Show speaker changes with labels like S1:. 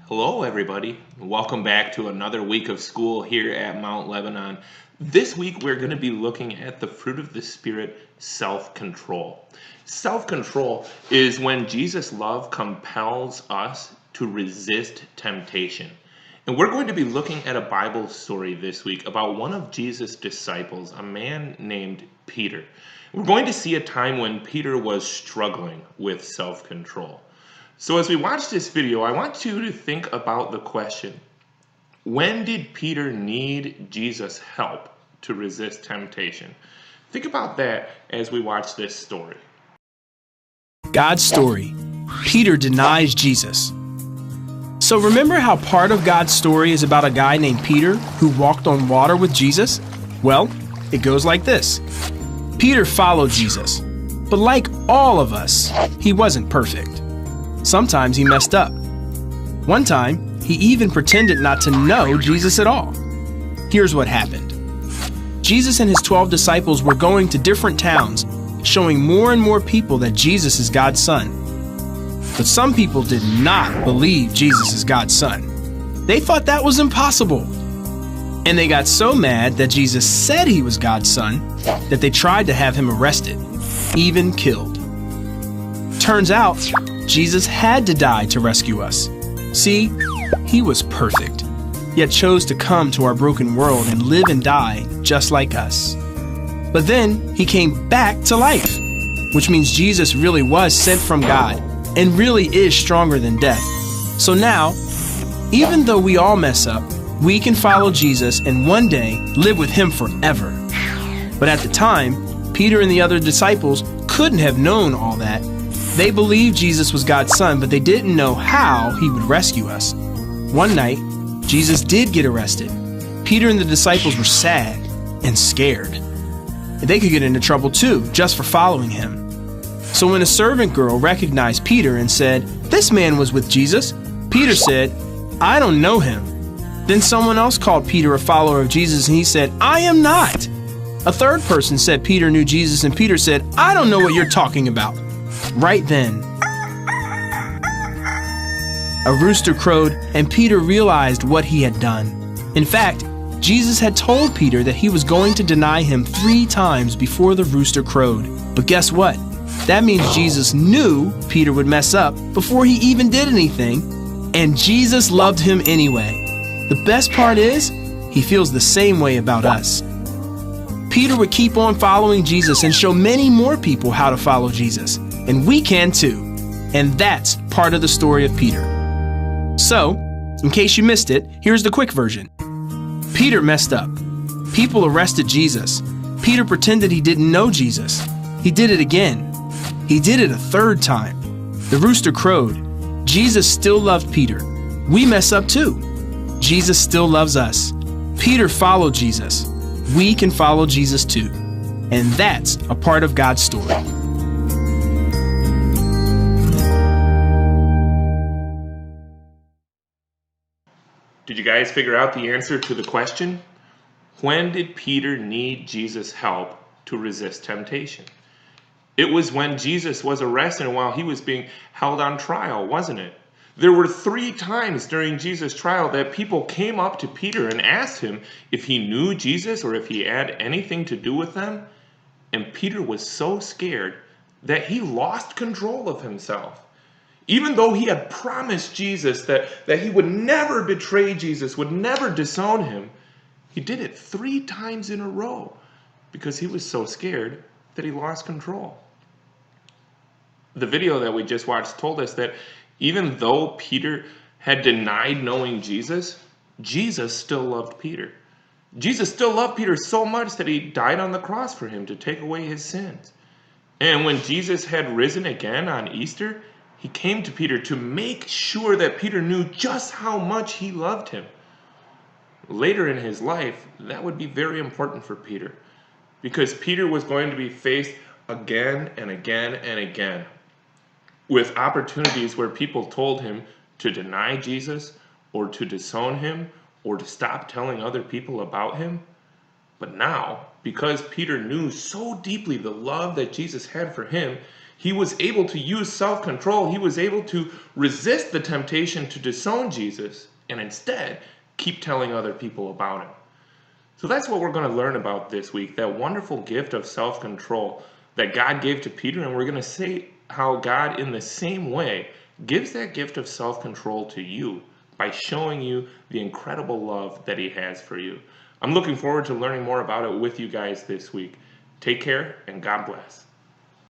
S1: Hello, everybody. Welcome back to another week of school here at Mount Lebanon. This week, we're going to be looking at the fruit of the Spirit, self-control. Self-control is when Jesus' love compels us to resist temptation. And we're going to be looking at a Bible story this week about one of Jesus' disciples, a man named Peter. We're going to see a time when Peter was struggling with self-control. So as we watch this video, I want you to think about the question, when did Peter need Jesus' help to resist temptation? Think about that as we watch this story.
S2: God's story. Peter denies Jesus. So remember how part of God's story is about a guy named Peter who walked on water with Jesus? Well, it goes like this. Peter followed Jesus, but like all of us, he wasn't perfect. Sometimes he messed up. One time, he even pretended not to know Jesus at all. Here's what happened. Jesus and his 12 disciples were going to different towns, showing more and more people that Jesus is God's son. But some people did not believe Jesus is God's son. They thought that was impossible. And they got so mad that Jesus said he was God's son that they tried to have him arrested, even killed. Turns out, Jesus had to die to rescue us. See, he was perfect, yet chose to come to our broken world and live and die just like us. But then he came back to life, which means Jesus really was sent from God and really is stronger than death. So now, even though we all mess up, we can follow Jesus and one day live with him forever. But at the time, Peter and the other disciples couldn't have known all that. They believed Jesus was God's son, but they didn't know how he would rescue us. One night, Jesus did get arrested. Peter and the disciples were sad and scared. They could get into trouble too, just for following him. So when a servant girl recognized Peter and said, "This man was with Jesus," Peter said, "I don't know him." Then someone else called Peter a follower of Jesus and he said, "I am not." A third person said Peter knew Jesus and Peter said, "I don't know what you're talking about." Right then, a rooster crowed and Peter realized what he had done. In fact, Jesus had told Peter that he was going to deny him 3 times before the rooster crowed. But guess what? That means Jesus knew Peter would mess up before he even did anything, and Jesus loved him anyway. The best part is, he feels the same way about us. Peter would keep on following Jesus and show many more people how to follow Jesus. And we can too. And that's part of the story of Peter. So, in case you missed it, here's the quick version. Peter messed up. People arrested Jesus. Peter pretended he didn't know Jesus. He did it again. He did it a 3rd time. The rooster crowed. Jesus still loved Peter. We mess up too. Jesus still loves us. Peter followed Jesus. We can follow Jesus too. And that's a part of God's story.
S1: Did you guys figure out the answer to the question? When did Peter need Jesus' help to resist temptation? It was when Jesus was arrested while he was being held on trial, wasn't it? There were 3 times during Jesus' trial that people came up to Peter and asked him if he knew Jesus or if he had anything to do with them. And Peter was so scared that he lost control of himself. Even though he had promised Jesus that he would never betray Jesus, would never disown him, he did it 3 times in a row because he was so scared that he lost control. The video that we just watched told us that even though Peter had denied knowing Jesus, Jesus still loved Peter. Jesus still loved Peter so much that he died on the cross for him to take away his sins. And when Jesus had risen again on Easter, he came to Peter to make sure that Peter knew just how much he loved him. Later in his life, that would be very important for Peter, because Peter was going to be faced again and again and again with opportunities where people told him to deny Jesus or to disown him or to stop telling other people about him. But now, because Peter knew so deeply the love that Jesus had for him, He was able to use self-control. He was able to resist the temptation to disown Jesus and instead keep telling other people about him. So that's what we're going to learn about this week, that wonderful gift of self-control that God gave to Peter. And we're going to see how God, in the same way, gives that gift of self-control to you by showing you the incredible love that he has for you. I'm looking forward to learning more about it with you guys this week. Take care and God bless.